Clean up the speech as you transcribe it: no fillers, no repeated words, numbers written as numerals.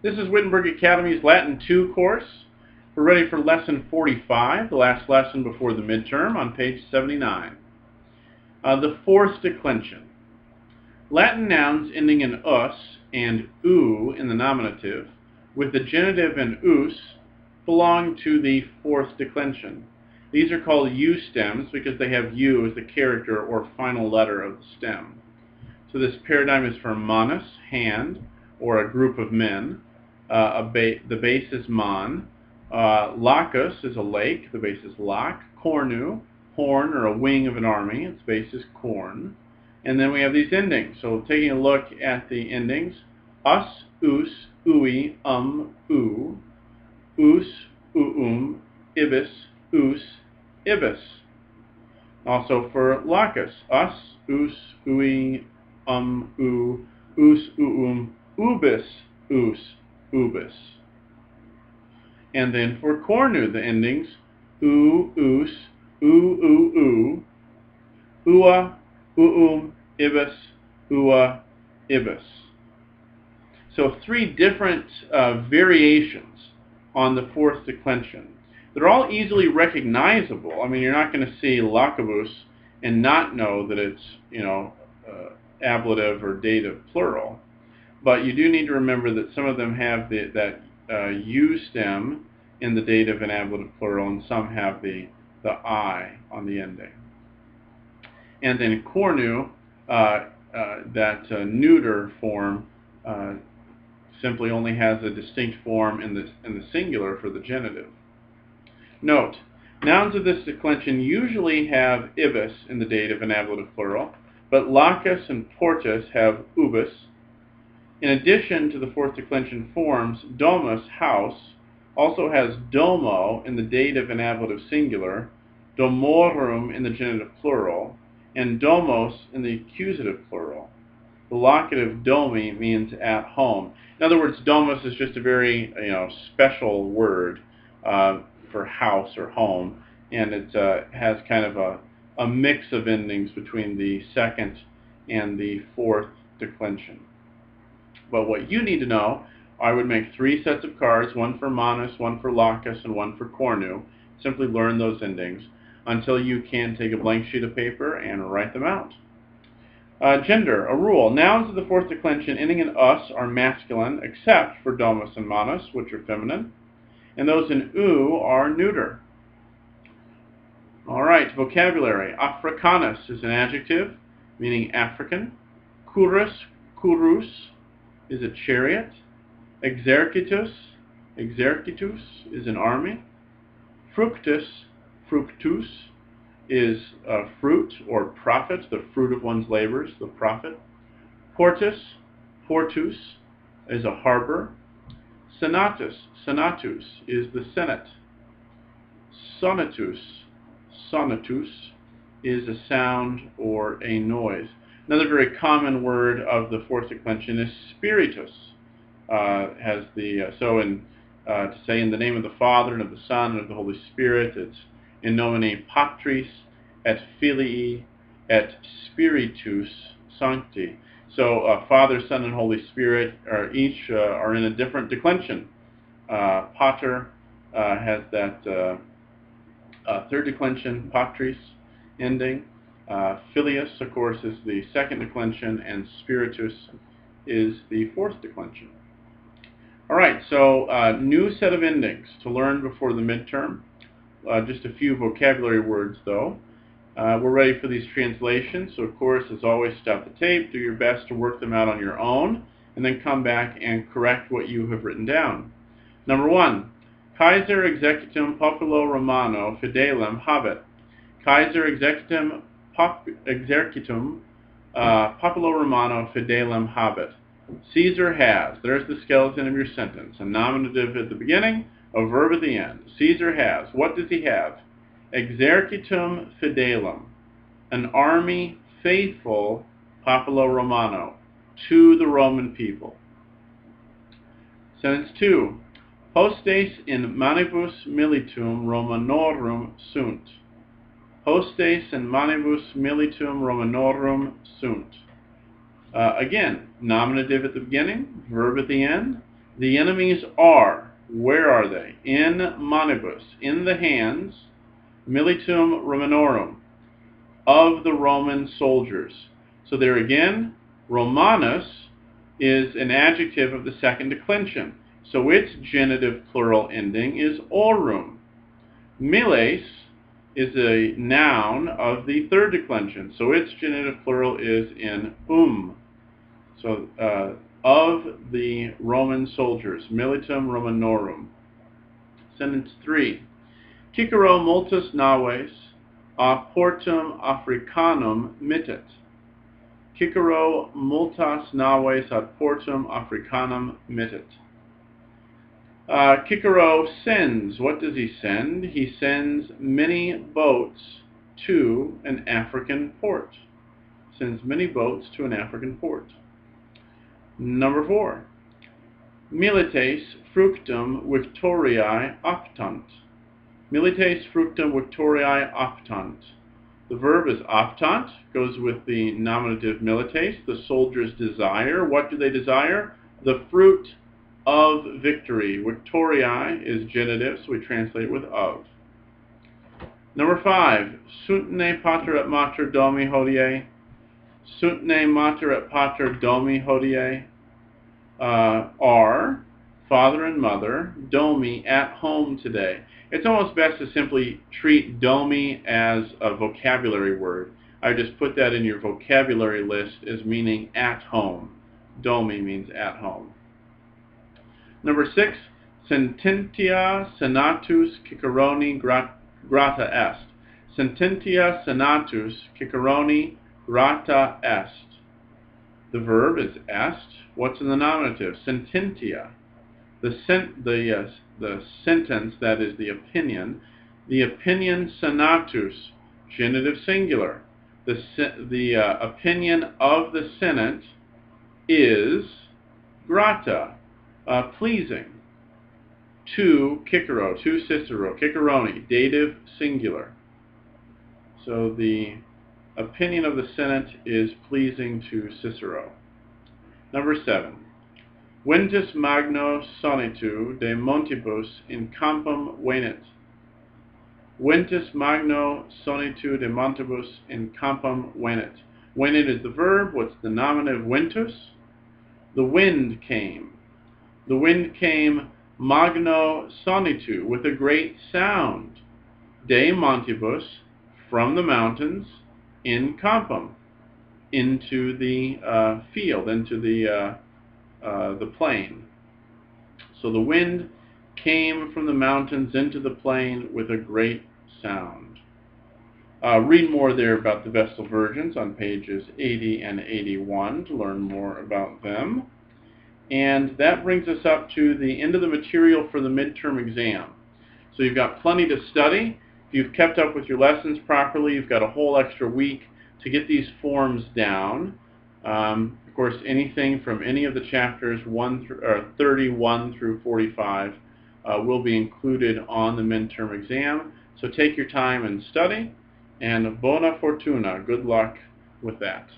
This is Wittenberg Academy's Latin 2 course. We're ready for lesson 45, the last lesson before the midterm, on page 79. The fourth declension. Latin nouns ending in us and u in the nominative, with the genitive and us, belong to the fourth declension. These are called u stems because they have u as the character or final letter of the stem. So this paradigm is for manus, hand, or a group of men. The base is man. Lacus is a lake. The base is lac. Cornu, horn or a wing of an army. Its base is corn. And then we have these endings. So taking a look at the endings, us, us, ui, u, us, ibis, us, ibis. Also for lacus, us, ui, u, us, ubis, us, ubis. And then for cornu, the endings u, us, u, ua, ibis, ua, ibis. So three different variations on the fourth declension. They're all easily recognizable. I mean, you're not going to see lacubus and not know that it's, ablative or dative plural. But you do need to remember that some of them have that u stem in the dative and ablative plural, and some have the I on the ending. And then cornu, that neuter form, simply only has a distinct form in the singular for the genitive. Note, nouns of this declension usually have ibis in the dative and ablative plural, but lacus and portus have ubis. In addition to the fourth declension forms, domus, house, also has domo in the dative and ablative singular, domorum in the genitive plural, and domos in the accusative plural. The locative domi means at home. In other words, domus is just a very special word for house or home, and it has kind of a mix of endings between the second and the fourth declension. But what you need to know, I would make three sets of cards, one for manus, one for lacus, and one for cornu. Simply learn those endings until you can take a blank sheet of paper and write them out. Gender, a rule. Nouns of the fourth declension ending in us are masculine, except for domus and manus, which are feminine, and those in u are neuter. All right, vocabulary. Africanus is an adjective, meaning African. Curus, curus, is a chariot. Exercitus, exercitus, is an army. Fructus, fructus, is fruit or profit, the fruit of one's labors, the profit. Portus, portus, is a harbor. Senatus, senatus, is the senate. Sonatus, sonatus, is a sound or a noise. Another very common word of the fourth declension is spiritus. To say in the name of the Father and of the Son and of the Holy Spirit, it's in nomine Patris et Filii et Spiritus Sancti. So Father, Son, and Holy Spirit are each are in a different declension. Pater has that third declension, Patris ending. Filius, of course, is the second declension, and Spiritus is the fourth declension. All right, so new set of endings to learn before the midterm. Just a few vocabulary words, though. We're ready for these translations, so of course, as always, stop the tape, do your best to work them out on your own, and then come back and correct what you have written down. Number 1, Kaiser executum populo Romano fidelem habet. Kaiser executum populo Romano fidelem habet. Caesar has. There's the skeleton of your sentence. A nominative at the beginning, a verb at the end. Caesar has. What does he have? Exercitum fidelem. An army faithful, populo Romano, to the Roman people. Sentence 2. Hostes in manibus militum Romanorum sunt. Hostes in manibus militum Romanorum sunt. Again, nominative at the beginning, verb at the end. The enemies are, where are they? In manibus, in the hands, militum Romanorum, of the Roman soldiers. So there again, Romanus is an adjective of the second declension. So its genitive plural ending is aurum. Miles is a noun of the third declension. So its genitive plural is in So of the Roman soldiers, militum Romanorum. Sentence 3. Cicero multus naves a portum Africanum mittet. Cicero multas naves ad portum Africanum mittet. Cicero sends. What does he send? He sends many boats to an African port. Sends many boats to an African port. Number 4. Milites fructum victoriae optant. Milites fructum victoriae optant. The verb is optant, goes with the nominative milites, the soldiers desire. What do they desire? The fruit of victory. Victoriae is genitive, so we translate with of. Number 5. Sunt ne pater et mater domi hodie. Sunt ne mater et pater domi hodie. Are father and mother, domi, at home today. It's almost best to simply treat domi as a vocabulary word. I just put that in your vocabulary list as meaning at home. Domi means at home. Number 6, sententia senatus Ciceroni grata est. Sententia senatus Ciceroni grata est. The verb is est. What's in the nominative? Sententia. The sentence, that is the opinion. The opinion senatus, genitive singular. The opinion of the Senate is grata, pleasing, to Cicero, to Cicero. Ciceroni, dative singular. So the opinion of the Senate is pleasing to Cicero. Number 7. Ventus magno sonitu de montibus in campum venit. Ventus magno sonitu de montibus in campum venit. Venit is the verb. What's the nominative? Ventus. The wind came. The wind came magno sonitu, with a great sound. De montibus, from the mountains, in campum, into the field, into the plain. So the wind came from the mountains into the plain with a great sound. Read more there about the Vestal Virgins on pages 80 and 81 to learn more about them. And that brings us up to the end of the material for the midterm exam. So you've got plenty to study. If you've kept up with your lessons properly, you've got a whole extra week to get these forms down. Of course, anything from any of the chapters 31 through 45 will be included on the midterm exam. So take your time and study, and buona fortuna. Good luck with that.